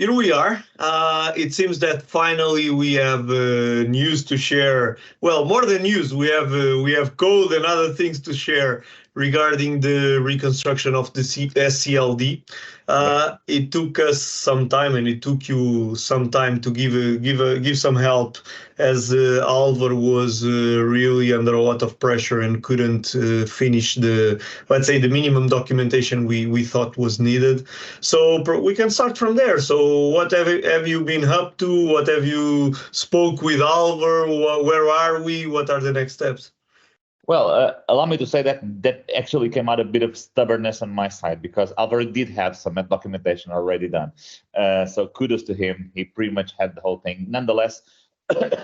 here we are. It seems that finally we have news to share. Well, more than news, we have code and other things to share regarding the reconstruction of the SCLD. It took us some time, and it took you some time to give some help, as Álvaro was really under a lot of pressure and couldn't finish the, let's say, the minimum documentation we thought was needed. So we can start from there. So what have you been up to? What have you spoke with Álvaro? Where are we? What are the next steps? Well, allow me to say that actually came out a bit of stubbornness on my side, because Álvaro did have some documentation already done. So kudos to him. He pretty much had the whole thing. Nonetheless,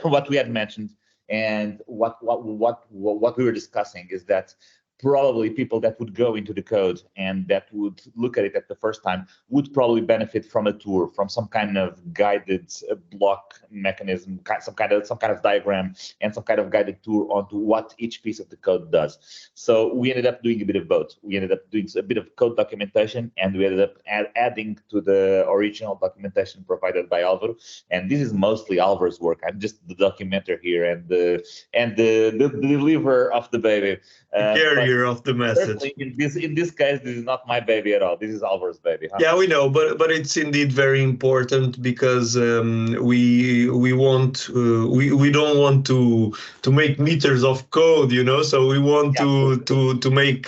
what we had mentioned and what we were discussing is that probably people that would go into the code and that would look at it at the first time would probably benefit from a tour, from some kind of guided block mechanism, some kind of diagram, and some kind of guided tour onto what each piece of the code does. So we ended up doing a bit of both. We ended up doing a bit of code documentation, and we ended up adding to the original documentation provided by Álvaro. And this is mostly Álvaro's work. I'm just the documenter here and the deliverer of the baby. Carrier of the message. In this case, this is not my baby at all. This is Álvaro's baby. Huh? Yeah, we know, but it's indeed very important, because we don't want to make meters of code, you know. So we want to make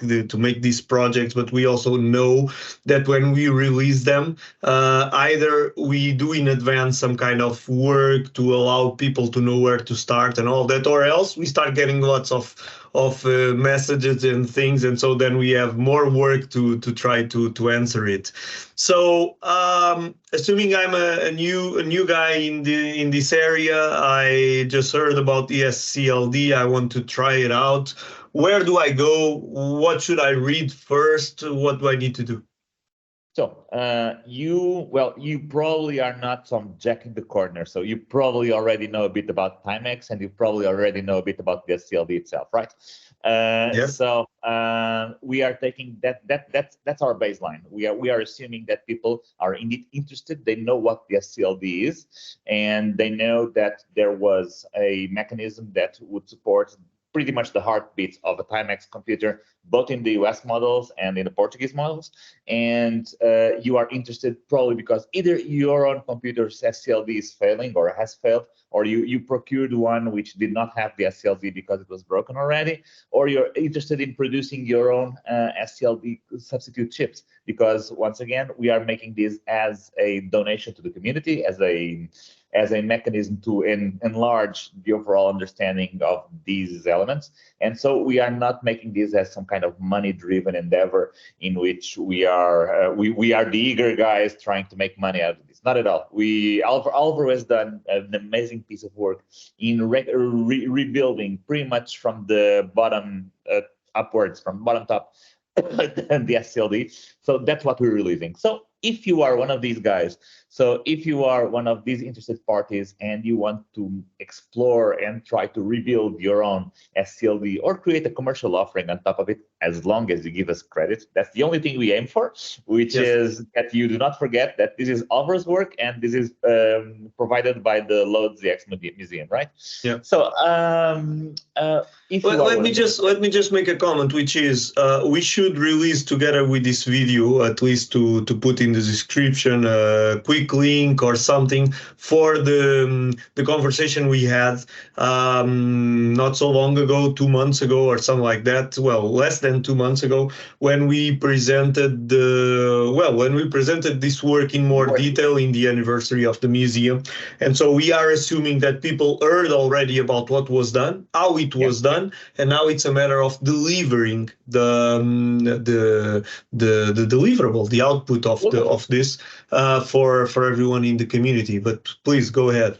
these projects, but we also know that when we release them, either we do in advance some kind of work to allow people to know where to start and all that, or else we start getting lots of messages and things, and so then we have more work to try to answer it. So assuming I'm a new guy in this area, I just heard about the SCLD. I want to try it out. Where do I go? What should I read first? What do I need to do? So you probably are not some jack in the corner. So you probably already know a bit about Timex, and you probably already know a bit about the SCLD itself, right? Yes. So we are taking that's our baseline. We are assuming that people are indeed interested. They know what the SCLD is, and they know that there was a mechanism that would support pretty much the heartbeat of a Timex computer, both in the US models and in the Portuguese models. And you are interested probably because either your own computer's SCLD is failing or has failed, or you procured one which did not have the SCLD because it was broken already, or you're interested in producing your own SCLD substitute chips, because once again, we are making this as a donation to the community, as a mechanism to enlarge the overall understanding of these elements. And so we are not making this as some kind of money-driven endeavor in which we are the eager guys trying to make money out of this. Not at all. Álvaro has done an amazing piece of work in rebuilding pretty much from the bottom upwards, from bottom top, and the SCLD. So that's what we're releasing. So if you are one of these guys, so if you are one of these interested parties and you want to explore and try to rebuild your own SCLD or create a commercial offering on top of it, as long as you give us credit, that's the only thing we aim for, which is that you do not forget that this is Álvaro's work and this is provided by the Lode ZX Museum, right? Yeah. So let me just make a comment, which is we should release together with this video, at least to put in the description, a quick link or something for the conversation we had not so long ago, 2 months ago or something like that. Well, less than 2 months ago, when we presented this work in more detail in the anniversary of the museum. And so we are assuming that people heard already about what was done, how it was done, and now it's a matter of delivering the deliverable, the output of this for everyone in the community. But please go ahead.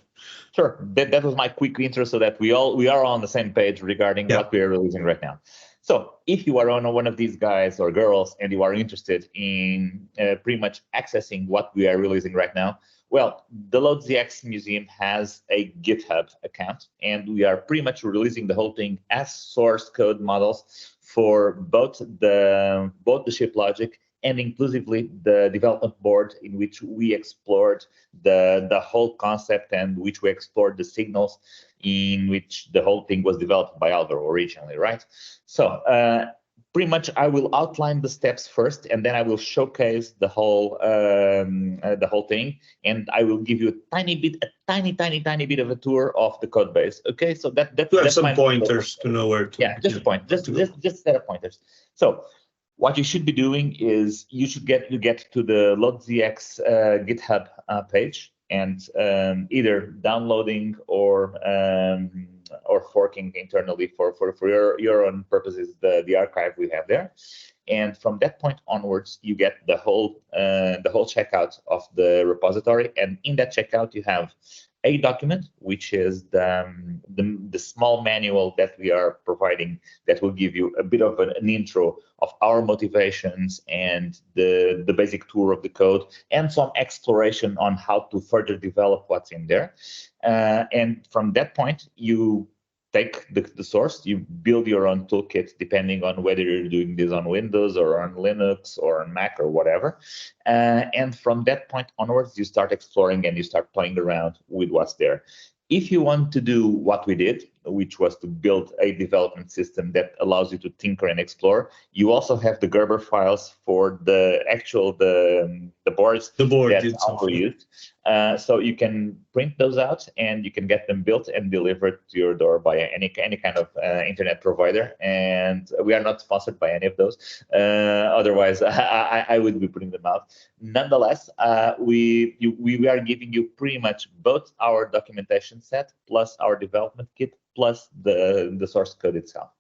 Sure, that was my quick intro, so that we are on the same page regarding what we are releasing right now. So if you are one of these guys or girls and you are interested in pretty much accessing what we are releasing right now, well, the Lode ZX Museum has a GitHub account, and we are pretty much releasing the whole thing as source code models for both the ship logic and inclusively the development board in which we explored the whole concept and which we explored the signals in which the whole thing was developed by Álvaro originally, right? So pretty much I will outline the steps first, and then I will showcase the whole thing, and I will give you a tiny bit of a tour of the code base. Okay, so that's some pointers to know where to. Yeah, just just set of pointers. So what you should be doing is you get to the LoadZX GitHub page, and either downloading or forking internally for your own purposes the archive we have there. And from that point onwards, you get the whole checkout of the repository, and in that checkout you have a document, which is the small manual that we are providing, that will give you a bit of an intro of our motivations and the basic tour of the code, and some exploration on how to further develop what's in there. And from that point, you take the source, you build your own toolkit depending on whether you're doing this on Windows or on Linux or on Mac or whatever. And from that point onwards, you start exploring and you start playing around with what's there. If you want to do what we did, which was to build a development system that allows you to tinker and explore, you also have the Gerber files for the actual the boards that Álvaro used. So you can print those out and you can get them built and delivered to your door by any kind of internet provider. And we are not sponsored by any of those. Otherwise, I would be putting them out. Nonetheless, we are giving you pretty much both our documentation set plus our development kit plus the source code itself.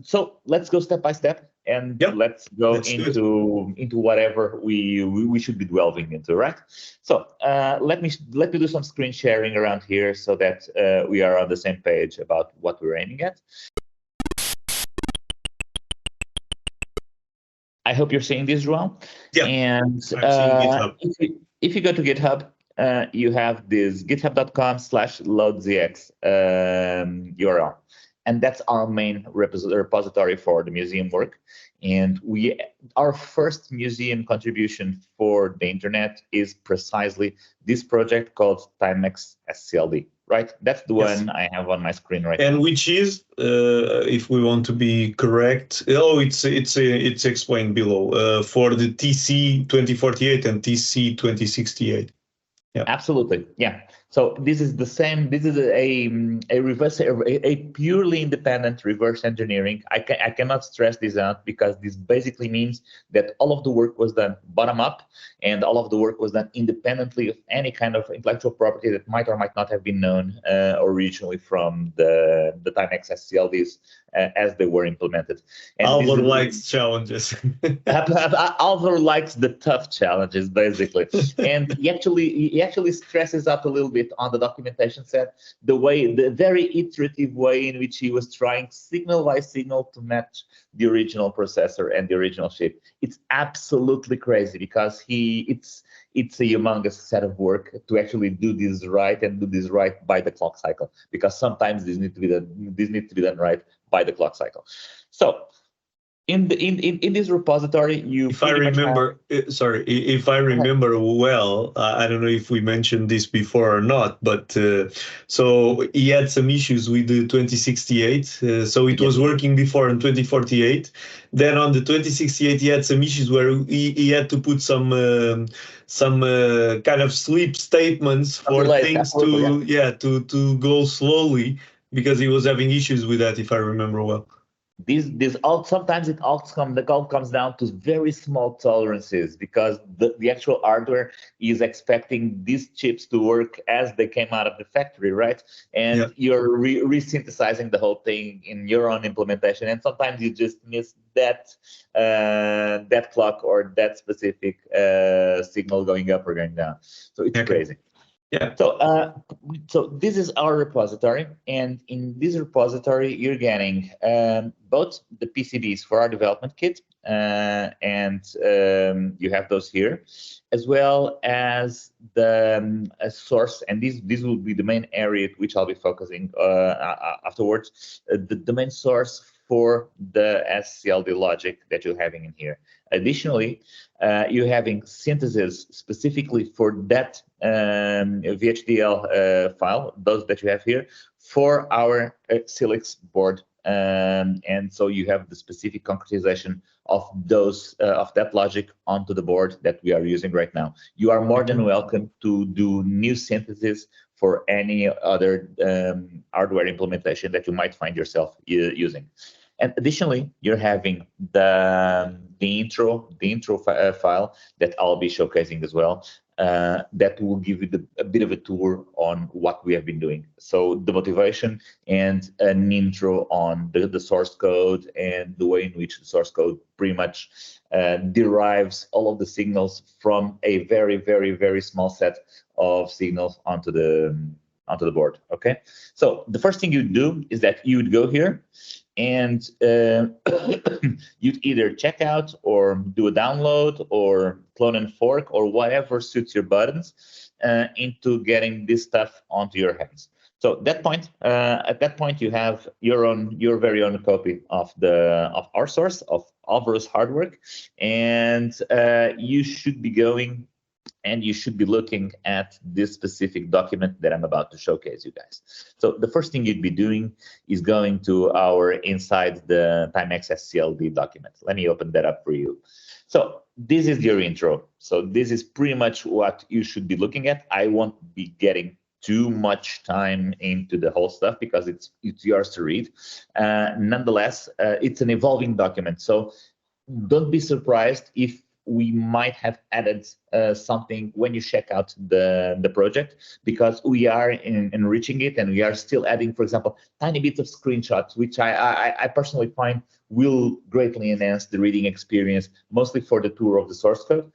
So let's go step by step, and let's go into whatever we should be delving into, right? So let me do some screen sharing around here so that we are on the same page about what we're aiming at. I hope you're seeing this, João. Yeah. And if you go to GitHub, you have this github.com/loadzx URL. And that's our main repository for the museum work. And our first museum contribution for the internet is precisely this project called Timex SCLD, right? That's the one I have on my screen right now. And which is, if we want to be correct, it's explained below, for the TC2048 and TC2068. Yeah. Absolutely. Yeah. So this is the same. This is a purely independent reverse engineering. I cannot stress this out, because this basically means that all of the work was done bottom up, and all of the work was done independently of any kind of intellectual property that might or might not have been known originally from the Timex SCLDs as they were implemented. And Álvaro likes challenges. Álvaro likes the tough challenges, basically, and he actually stresses out a little bit on the documentation set the very iterative way in which he was trying signal by signal to match the original processor and the original chip. It's absolutely crazy, because it's a humongous set of work to actually do this right, and do this right by the clock cycle, because sometimes this needs to be done right by the clock cycle. So in this repository, if I remember well, I don't know if we mentioned this before or not, but so he had some issues with the 2068. So it was working before in 2048. Then on the 2068, he had some issues where he had to put some kind of sleep statements for things to go slowly, because he was having issues with that, if I remember well. Sometimes it all comes down to very small tolerances, because the actual hardware is expecting these chips to work as they came out of the factory, right? And you're resynthesizing the whole thing in your own implementation, and sometimes you just miss that clock or that specific signal going up or going down. So it's crazy. Yeah. So this is our repository, and in this repository you're getting both the PCBs for our development kit, and you have those here, as well as the source, and this will be the main area at which I'll be focusing afterwards. The main source for the SCLD logic that you're having in here. Additionally, you're having synthesis specifically for that VHDL file, those that you have here, for our Silix board. And so you have the specific concretization of those of that logic onto the board that we are using right now. You are more than welcome to do new synthesis for any other hardware implementation that you might find yourself using. And additionally, you're having the intro file that I'll be showcasing as well. That will give you a bit of a tour on what we have been doing. So the motivation and an intro on the source code and the way in which the source code pretty much derives all of the signals from a very, very, very small set of signals onto the board. Okay, so the first thing you'd do is that you would go here and you'd either check out or do a download or clone and fork or whatever suits your buttons into getting this stuff onto your hands. So at that point, you have your very own copy of our source, of Álvaro's hard work, and you should be going and you should be looking at this specific document that I'm about to showcase you guys. So the first thing you'd be doing is going to our inside the Timex SCLD document. Let me open that up for you. So this is your intro. So this is pretty much what you should be looking at. I won't be getting too much time into the whole stuff because it's yours to read. Nonetheless, it's an evolving document. So don't be surprised if we might have added something when you check out the project, because we are enriching it and we are still adding, for example, tiny bits of screenshots, which I personally find will greatly enhance the reading experience, mostly for the tour of the source code.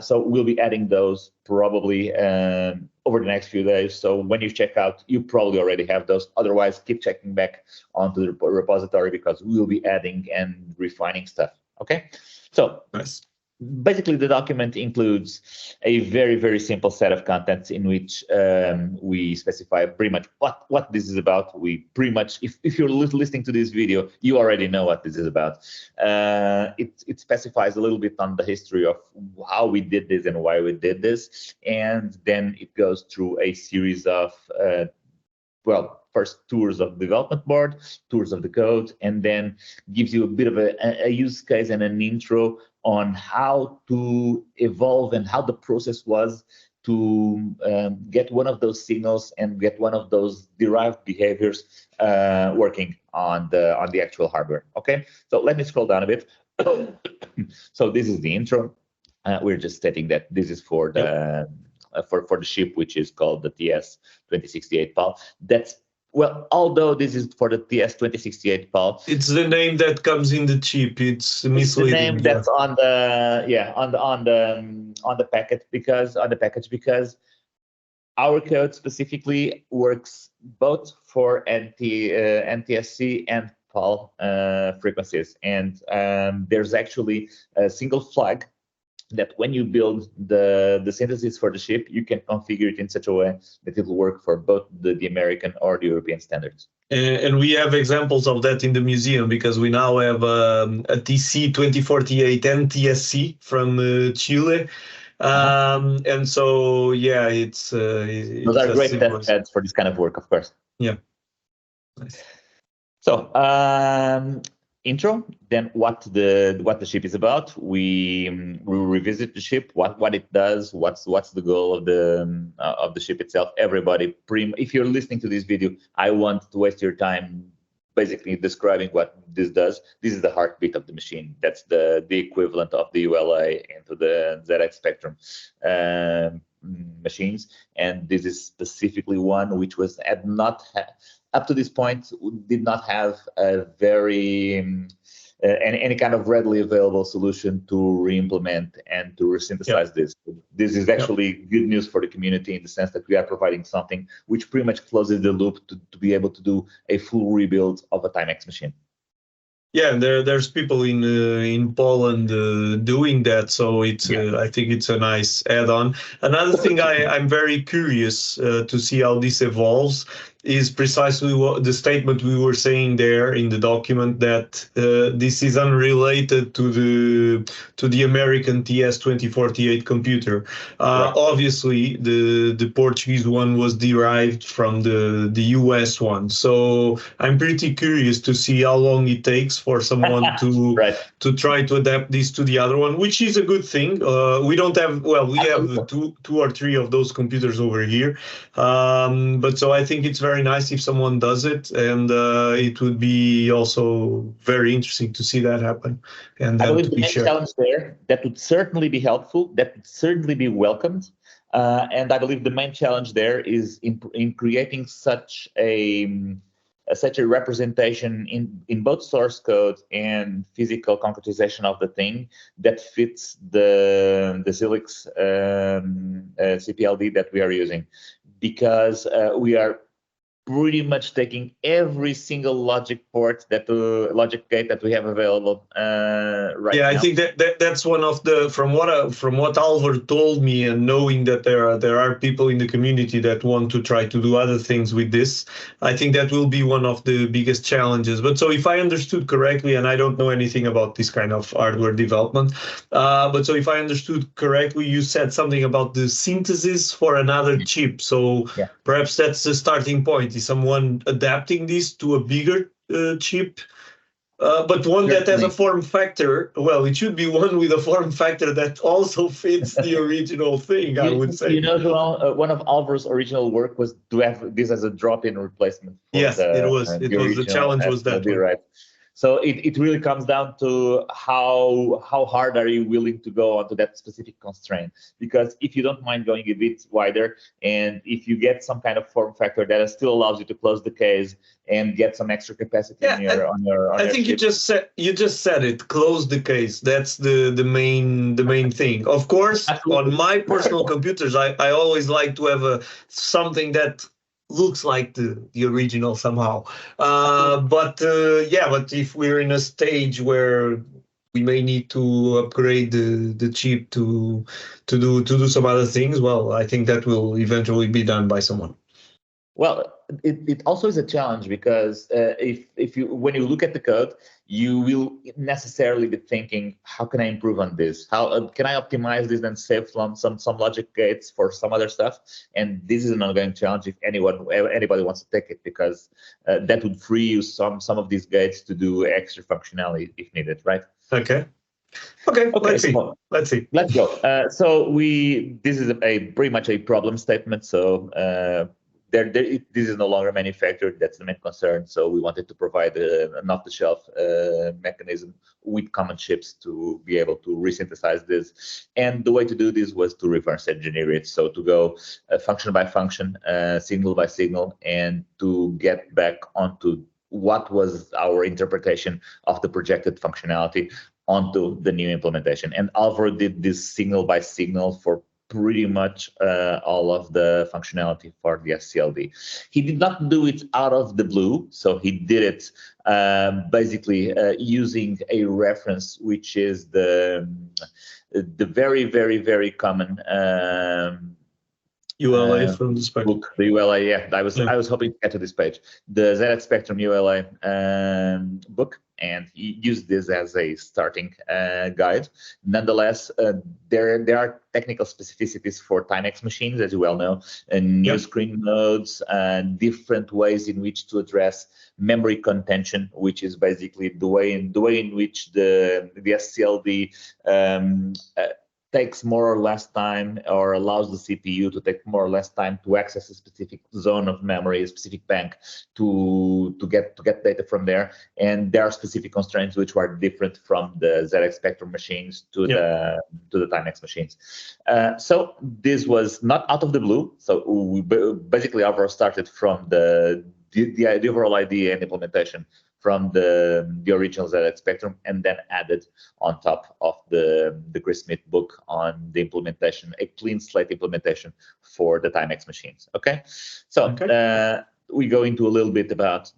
So we'll be adding those probably over the next few days. So when you check out, you probably already have those. Otherwise, keep checking back onto the repository because we'll be adding and refining stuff. Okay, so nice. Basically, the document includes a very, very simple set of contents in which we specify pretty much what this is about. We pretty much, if you're listening to this video, you already know what this is about. It specifies a little bit on the history of how we did this and why we did this. And then it goes through a series of, first tours of the development board, tours of the code, and then gives you a bit of a use case and an intro on how to evolve and how the process was to get one of those signals and get one of those derived behaviors working on the actual hardware. Okay, so let me scroll down a bit. So this is the intro. We're just stating that this is for the for the chip, which is called the TS2068 PAL. Although this is for the TS2068 PAL, it's the name that comes in the chip. It's misleading. It's the name that's on the package because our code specifically works both for NTSC and PAL frequencies, and there's actually a single flag that when you build the synthesis for the chip, you can configure it in such a way that it will work for both the American or the European standards. And we have examples of that in the museum because we now have a TC2048 and TSC from Chile. And so, yeah, it's those are great test beds for this kind of work, of course. Yeah. Nice. So, intro, then what the ship is about. We revisit the ship, what it does, what's the goal of the ship itself. Everybody, if you're listening to this video, I want to waste your time basically describing what this does. This is the heartbeat of the machine. That's the equivalent of the ULA into the ZX Spectrum machines, and this is specifically one which had not up to this point did not have a very any kind of readily available solution to re-implement and to resynthesize this. This is actually good news for the community in the sense that we are providing something which pretty much closes the loop to be able to do a full rebuild of a Timex machine. Yeah, and there's people in Poland doing that, so it's I think it's a nice add-on. Another thing I'm very curious to see how this evolves is precisely what the statement we were saying there in the document, that this is unrelated to the American TS2048 computer. Obviously, the Portuguese one was derived from the US one. So I'm pretty curious to see how long it takes for someone to to try to adapt this to the other one, which is a good thing. We don't have, well, we have two or three of those computers over here. But so I think it's very nice if someone does it, and it would be also very interesting to see that happen. And I believe the main challenge there, that would certainly be helpful, that would certainly be welcomed. And I believe the main challenge there is in creating such a representation in both source code and physical concretization of the thing that fits the Zilix CPLD that we are using, because we are pretty much taking every single logic port, logic gate that we have available right now. I think that's one of the, from what Álvaro told me, and knowing that there are people in the community that want to try to do other things with this, I think that will be one of the biggest challenges. But so if I understood correctly, and I don't know anything about this kind of hardware development, but so if I understood correctly, you said something about the synthesis for another chip. So perhaps that's the starting point. Is someone adapting this to a bigger chip, but one that has a form factor? Well, it should be one with a form factor that also fits the original thing, I would say. You know, João, one of Álvaro's original work was to have this as a drop-in replacement. Yes, it was. The challenge was that one. Right. So it really comes down to how hard are you willing to go onto that specific constraint. Because if you don't mind going a bit wider, and if you get some kind of form factor that still allows you to close the case and get some extra capacity on your I think chip. you just said it. Close the case. That's the main thing. Of course, on my personal computers, I always like to have something that looks like the original somehow, but if we're in a stage where we may need to upgrade the chip to do some other things, well, I think that will eventually be done by someone. Well, it also is a challenge, because when you look at the code, you will necessarily be thinking, how can I improve on this? How can I optimize this and save some logic gates for some other stuff? And this is an ongoing challenge if anybody wants to take it, because that would free you some of these gates to do extra functionality if needed, right? Okay. Let's see. Let's go. So this is pretty much a problem statement. So this is no longer manufactured. That's the main concern. So we wanted to provide an off-the-shelf mechanism with common chips to be able to resynthesize this. And the way to do this was to reverse engineer it. So to go function by function, signal by signal, and to get back onto what was our interpretation of the projected functionality onto the new implementation. And Álvaro did this signal by signal for pretty much all of the functionality for the SCLD. He did not do it out of the blue, so he did it basically using a reference, which is the very, very, very common ULA from the Spectrum book. The ULA, I was hoping to get to this page. The ZX Spectrum ULA book, and he used this as a starting guide. Nonetheless, there are technical specificities for Timex machines, as you well know, and new screen modes, and different ways in which to address memory contention, which is basically the way in which the SCLD takes more or less time, or allows the CPU to take more or less time to access a specific zone of memory, a specific bank, to get data from there. And there are specific constraints which are different from the ZX Spectrum machines to the Timex machines. So this was not out of the blue. So we basically Álvaro started from the overall idea and implementation from the original ZX Spectrum, and then added on top of the Chris Smith book on the implementation, a clean slate implementation for the Timex machines. Okay, so we go into a little bit about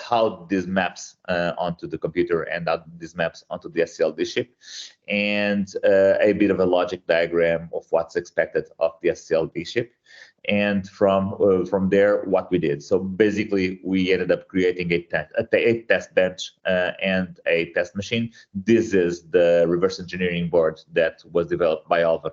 how this maps onto the computer and how this maps onto the SCLD chip, and a bit of a logic diagram of what's expected of the SCLD chip. and from there what we did. So basically we ended up creating a test bench and a test machine. This is the reverse engineering board that was developed by Álvaro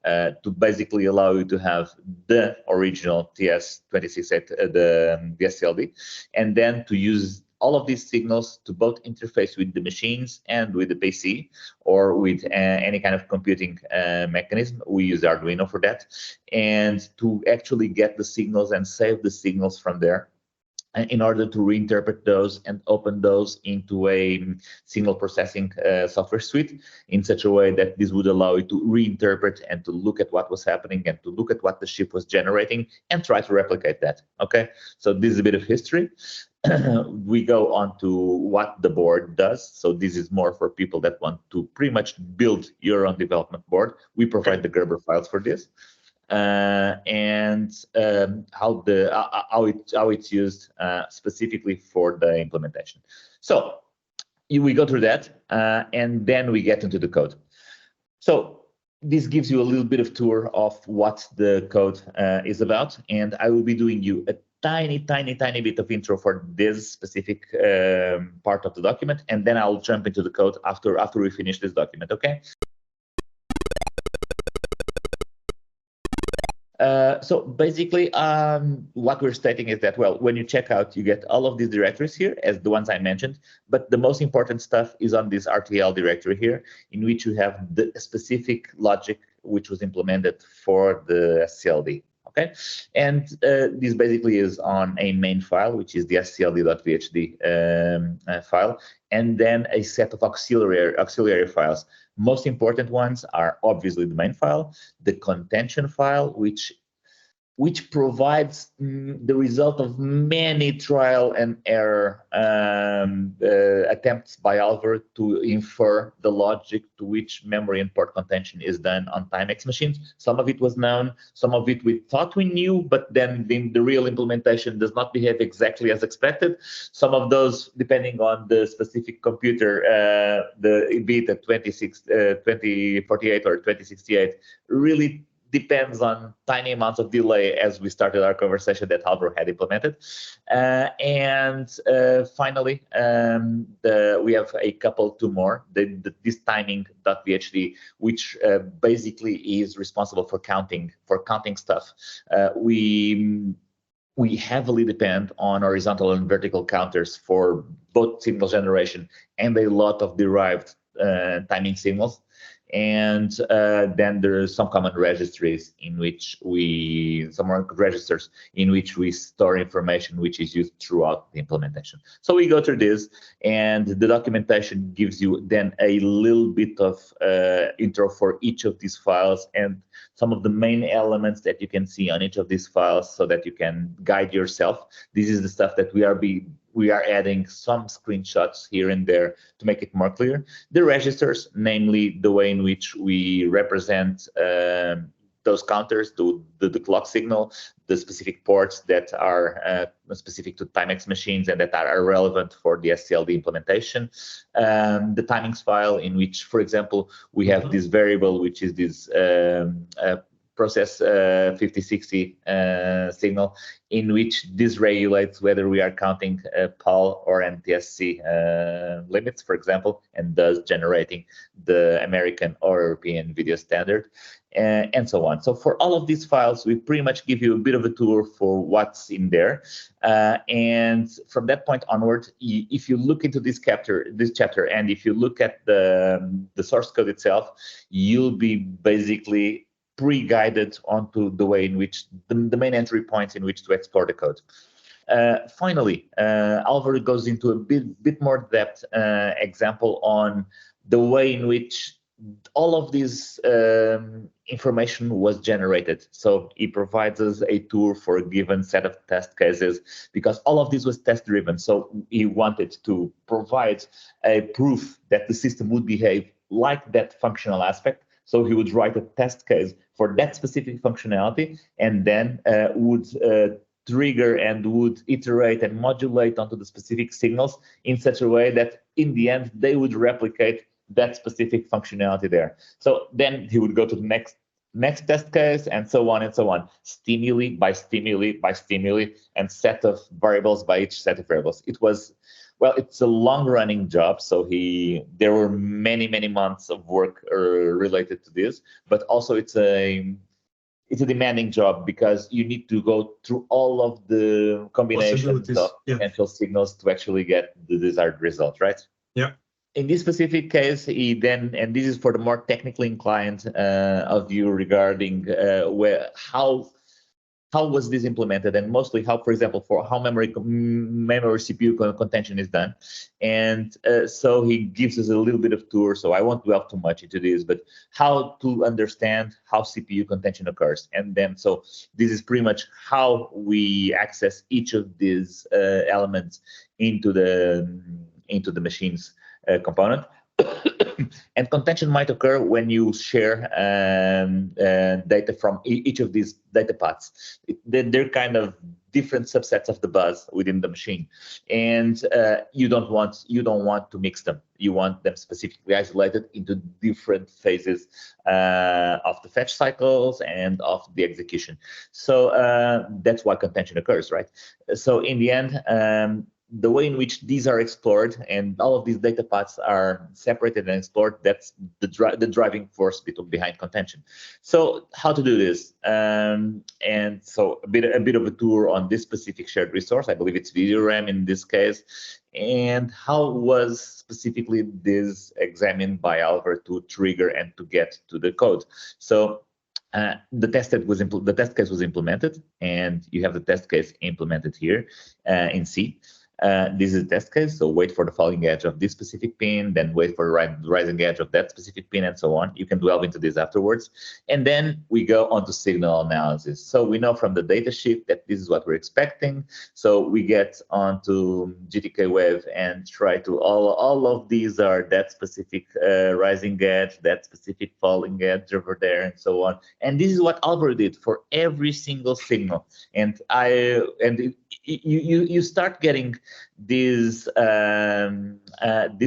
to basically allow you to have the original TS2068, the SCLD, and then to use all of these signals to both interface with the machines and with the PC or with any kind of computing mechanism. We use Arduino for that, and to actually get the signals and save the signals from there in order to reinterpret those and open those into a signal processing software suite in such a way that this would allow you to reinterpret and to look at what was happening and to look at what the chip was generating and try to replicate that. Okay, so this is a bit of history. We go on to what the board does. So this is more for people that want to pretty much build your own development board. We provide the Gerber files for this. And how it's used specifically for the implementation. So we go through that, and then we get into the code. So this gives you a little bit of tour of what the code is about, and I will be doing you a tiny bit of intro for this specific part of the document, and then I'll jump into the code after we finish this document. Okay. So basically, what we're stating is that, well, when you check out, you get all of these directories here as the ones I mentioned, but the most important stuff is on this RTL directory here, in which you have the specific logic which was implemented for the SCLD. Okay, and this basically is on a main file, which is the scld.vhd file, and then a set of auxiliary files. Most important ones are obviously the main file, the contention file, which provides the result of many trial and error attempts by Álvaro to infer the logic to which memory and port contention is done on Timex machines. Some of it was known, some of it we thought we knew, but then the real implementation does not behave exactly as expected. Some of those, depending on the specific computer, be it a 2048 or 2068, really depends on tiny amounts of delay, as we started our conversation that Álvaro had implemented. Finally, we have a two more, this timing.vhd, which basically is responsible for counting stuff. We heavily depend on horizontal and vertical counters for both signal generation and a lot of derived timing signals. And then there's some common registries in which registers in which we store information which is used throughout the implementation. So we go through this, and the documentation gives you then a little bit of intro for each of these files and some of the main elements that you can see on each of these files so that you can guide yourself. This is the stuff that we are adding some screenshots here and there to make it more clear. The registers, namely the way in which we represent those counters, the clock signal, the specific ports that are specific to Timex machines and that are relevant for the SCLD implementation. The timings file, in which, for example, we have this variable, which is this process 5060 signal, in which this regulates whether we are counting PAL or NTSC limits, for example, and thus generating the American or European video standard, and so on. So for all of these files, we pretty much give you a bit of a tour for what's in there. And from that point onward, if you look into this chapter, and if you look at the source code itself, you'll be basically pre-guided onto the way in which the main entry points in which to explore the code. Finally, Álvaro goes into a bit more depth example on the way in which all of this information was generated. So he provides us a tour for a given set of test cases, because all of this was test driven. So he wanted to provide a proof that the system would behave like that functional aspect. So he would write a test case for that specific functionality, and then would trigger and would iterate and modulate onto the specific signals in such a way that in the end they would replicate that specific functionality there. So then he would go to the next next test case, and so on and so on, stimuli by stimuli by stimuli, and set of variables by each set of variables. It was, well, it's a long-running job, so there were many months of work related to this, but also it's a demanding job because you need to go through all of the combinations of potential signals to actually get the desired result, right? Yeah. In this specific case, he then, and this is for the more technically inclined of you regarding how was this implemented, and mostly how, for example, for how memory CPU contention is done. And so he gives us a little bit of tour, so I won't delve too much into this, but how to understand how CPU contention occurs. And then, so this is pretty much how we access each of these elements into the machine's component. And contention might occur when you share data from each of these data paths. They're kind of different subsets of the bus within the machine, and you don't want to mix them. You want them specifically isolated into different phases of the fetch cycles and of the execution. So that's why contention occurs, right? So in the end, the way in which these are explored and all of these data paths are separated and explored, that's the driving force behind contention. So how to do this? And so a bit of a tour on this specific shared resource. I believe it's video RAM in this case. And how was specifically this examined by Álvaro to trigger and to get to the code? So the test case was implemented, and you have the test case implemented here in C. This is a test case, so wait for the falling edge of this specific pin, then wait for the rising edge of that specific pin, and so on. You can delve into this afterwards. And then we go on to signal analysis. So we know from the datasheet that this is what we're expecting. So we get onto GTK Wave and try to, all of these are that specific rising edge, that specific falling edge over there, and so on. And this is what Álvaro did for every single signal. And you start getting these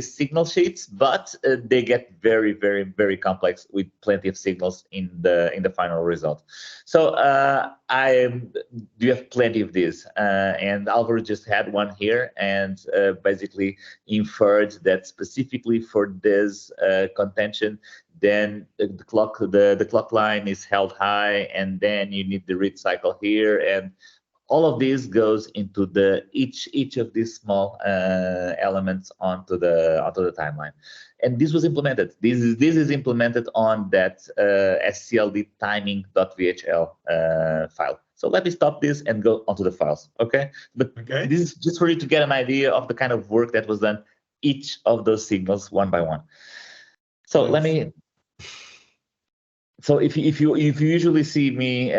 signal sheets, but they get very complex with plenty of signals in the final result. So you have plenty of these, and Álvaro just had one here, and basically inferred that specifically for this contention, then the clock line is held high, and then you need the read cycle here, and all of this goes into each of these small elements onto the timeline, and this was implemented. This is implemented on that SCLD timing.vhl file. So let me stop this and go onto the files, okay? But this is just for you to get an idea of the kind of work that was done each of those signals one by one. So let me. So if you usually see me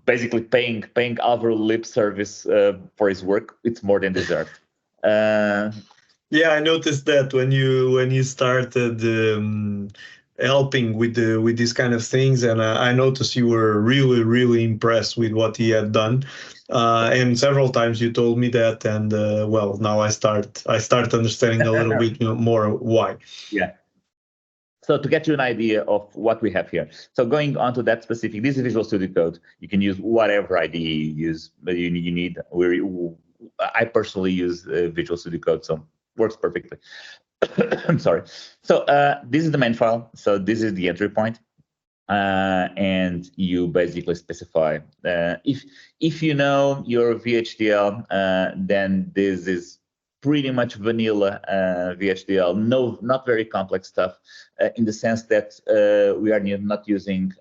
basically paying Álvaro lip service for his work, it's more than deserved. Yeah, I noticed that when you started helping with these kind of things, and I noticed you were really impressed with what he had done, and several times you told me that, and well, now I start understanding a little bit more why. Yeah. So to get you an idea of what we have here, so going on to that specific, this is Visual Studio Code. You can use whatever IDE you need. I personally use Visual Studio Code, so works perfectly. I'm sorry. So this is the main file. So this is the entry point, and you basically specify if you know your VHDL, then this is pretty much vanilla VHDL. No, not very complex stuff, in the sense that we are not using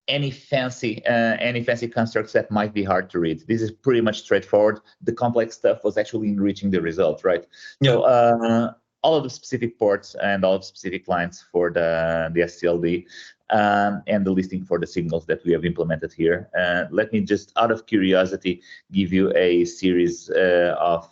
any fancy constructs that might be hard to read. This is pretty much straightforward. The complex stuff was actually enriching the result, right? Yeah. So all of the specific ports and all of the specific lines for the SCLD, and the listing for the signals that we have implemented here. Let me just, out of curiosity, give you a series of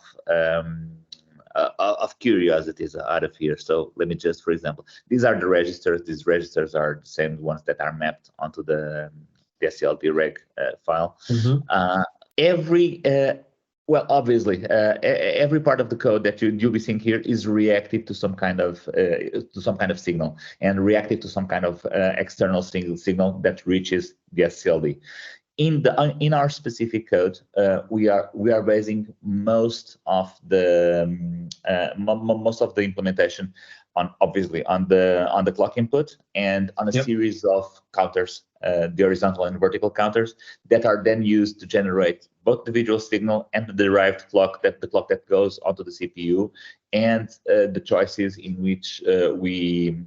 curiosities out of here. So let me just, for example, these are the registers. These registers are the same ones that are mapped onto the SCLD reg file. Mm-hmm. Well, obviously, every part of the code that you'll be seeing here is reactive to some kind of signal, and reactive to some kind of external signal that reaches the SCLD. In our specific code, we are basing most of the implementation on the clock input and on a series of counters, the horizontal and vertical counters that are then used to generate both the visual signal and the derived clock, the clock that goes onto the CPU, and the choices in which we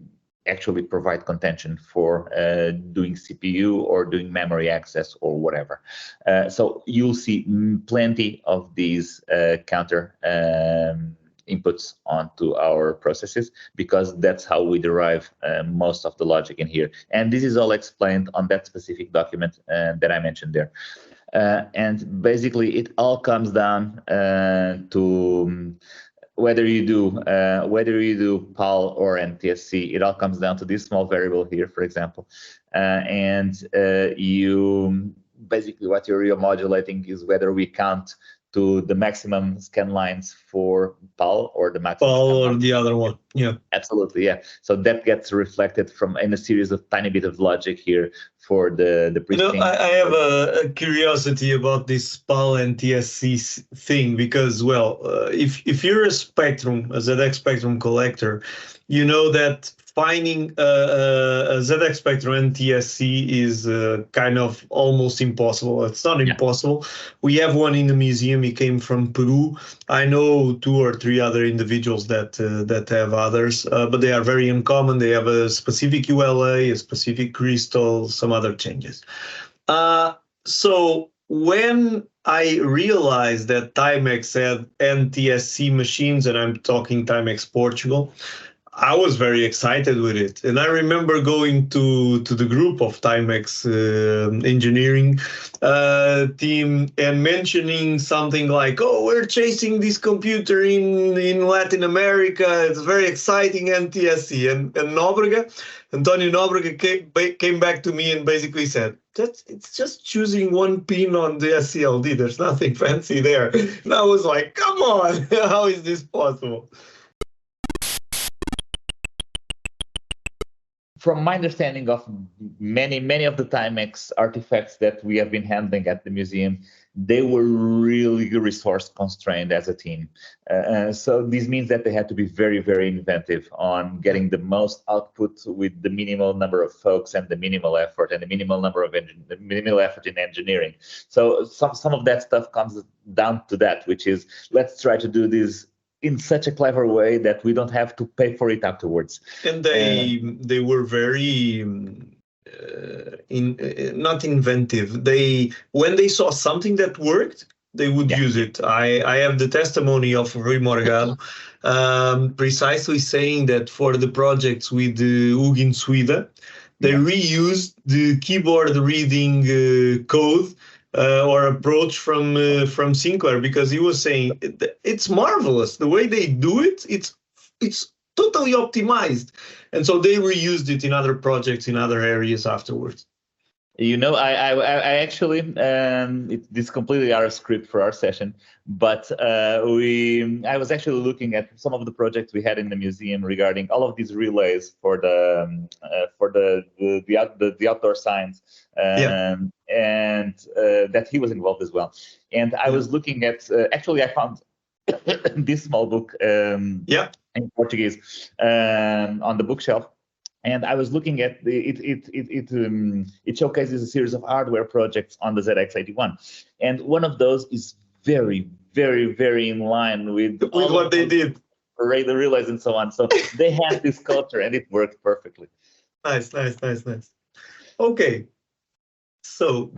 actually provide contention for doing CPU or doing memory access or whatever. So you'll see plenty of these counter inputs onto our processes, because that's how we derive most of the logic in here. And this is all explained on that specific document that I mentioned there. And basically, it all comes down to whether you do PAL or NTSC. It all comes down to this small variable here, for example, and you basically what you're modulating is whether we count to the maximum scan lines for PAL or the maximum PAL or the other one. Yeah, absolutely. Yeah, so that gets reflected in a series of tiny bit of logic here for the pre-string. I have a curiosity about this PAL and TSC thing, because, well, if you're a ZX Spectrum collector, you know that finding a ZX Spectrum NTSC is kind of almost impossible. It's not impossible. We have one in the museum. He came from Peru. I know 2 or 3 other individuals that have others, but they are very uncommon. They have a specific ULA, a specific crystal, some other changes. So when I realized that Timex had NTSC machines, and I'm talking Timex Portugal, I was very excited with it. And I remember going to the group of Timex engineering team and mentioning something like, oh, we're chasing this computer in Latin America. It's very exciting, NTSC. And Antonio Nóbrega came back to me and basically said, it's just choosing one pin on the SCLD. There's nothing fancy there. And I was like, come on, how is this possible? From my understanding of many of the Timex artifacts that we have been handling at the museum, they were really resource constrained as a team. So this means that they had to be very, very inventive on getting the most output with the minimal number of folks and the minimal effort and the minimal effort in engineering. So some of that stuff comes down to that, which is, let's try to do this in such a clever way that we don't have to pay for it afterwards. And they were very not inventive. When they saw something that worked, they would use it. I have the testimony of Rui Morgado precisely saying that for the projects with Hugo in Sweden, they reused the keyboard reading code or approach from Sinclair, because he was saying it's marvelous the way they do it. It's totally optimized, and so they reused it in other projects in other areas afterwards. You know, I actually this completely out of script for our session, but I was actually looking at some of the projects we had in the museum regarding all of these relays for the outdoor science, and that he was involved as well. And I was looking at actually I found this small book in Portuguese on the bookshelf. And I was looking at it showcases a series of hardware projects on the ZX81, and one of those is very, very, very in line with what they did, the relays and so on. So they had this culture, and it worked perfectly. Nice. Okay, so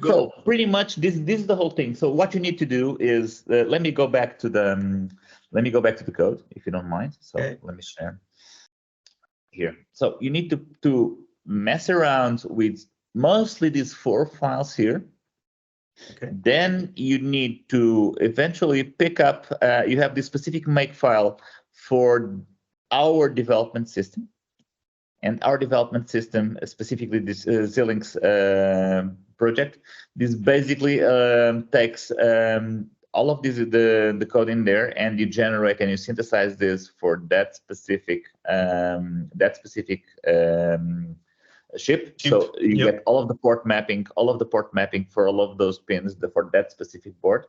pretty much this is the whole thing. So what you need to do is let me go back to the code, if you don't mind. So let me share here. So you need to mess around with mostly these 4 files here. Then you need to eventually pick up, you have this specific make file for our development system. And our development system, specifically this Xilinx project, this basically takes all of this, the code in there, and you generate and you synthesize this for that specific chip. So you get all of the port mapping, for all of those pins for that specific board,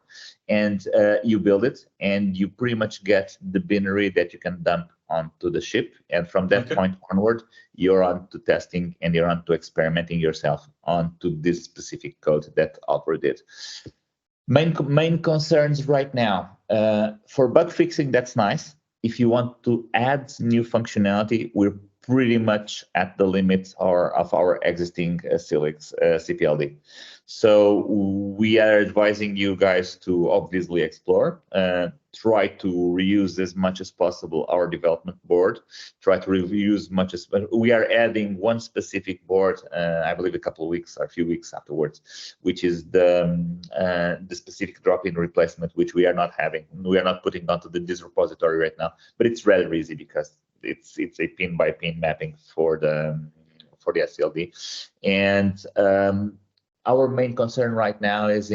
and you build it, and you pretty much get the binary that you can dump onto the chip. And from that point onward, you're on to testing and you're on to experimenting yourself onto this specific code that Álvaro did. Main concerns right now, for bug fixing, that's nice. If you want to add new functionality, we're pretty much at the limits of our existing Silix CPLD. So we are advising you guys to obviously explore, try to reuse as much as possible our development board, try to reuse much as, we are adding one specific board, I believe a couple of weeks or a few weeks afterwards, which is the specific drop-in replacement, which we are not having. We are not putting onto this repository right now, but it's rather easy because it's a pin by pin mapping for the SCLD. And our main concern right now is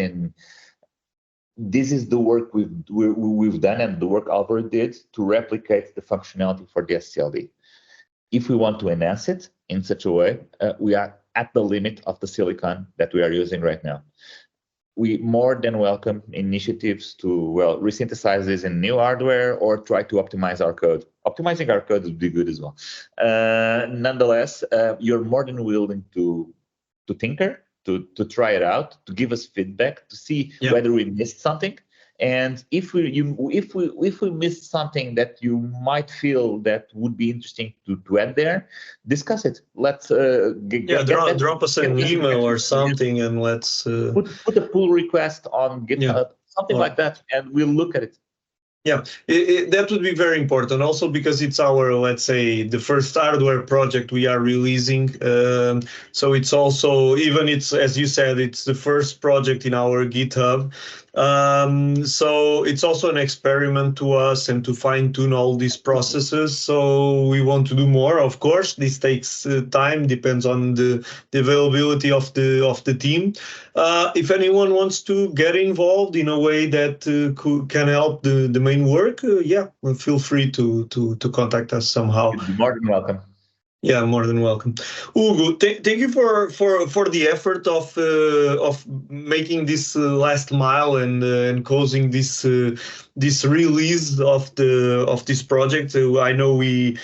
this is the work we've done and the work Álvaro did to replicate the functionality for the SCLD. If we want to enhance it in such a way, we are at the limit of the silicon that we are using right now. We more than welcome initiatives to, well, resynthesize this in new hardware or try to optimize our code. Optimizing our code would be good as well. Nonetheless, you're more than willing to tinker, to try it out, to give us feedback, to see whether we missed something. And if we missed something that you might feel that would be interesting to add there, discuss it. Let's drop us an email or something, and let's put a pull request on GitHub, something like that, and we'll look at it. Yeah, that would be very important also because it's our, let's say, the first hardware project we are releasing. So it's also, even it's, as you said, it's the first project in our GitHub. So it's also an experiment to us and to fine tune all these processes. So we want to do more, of course. This takes time, depends on the availability of the team. If anyone wants to get involved in a way that can help the main work, feel free to contact us somehow. You'd be more than welcome. Yeah, more than welcome. Hugo, thank you for the effort of making this last mile and causing this release of this project. I know we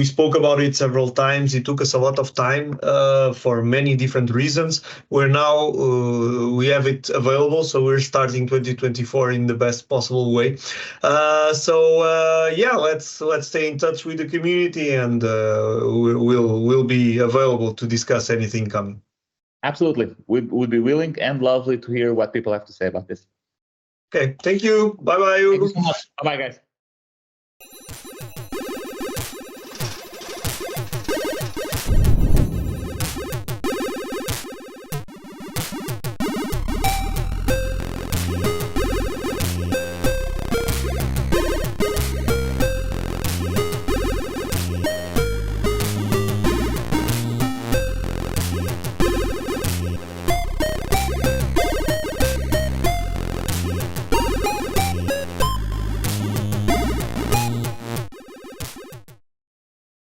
spoke about it several times. It took us a lot of time for many different reasons. We're now we have it available, so we're starting 2024 in the best possible way. Let's stay in touch with the community, and we'll be available to discuss anything coming. Absolutely, we would be willing and lovely to hear what people have to say about this. Okay, thank you. Bye bye. Thank you so much. Bye bye, guys.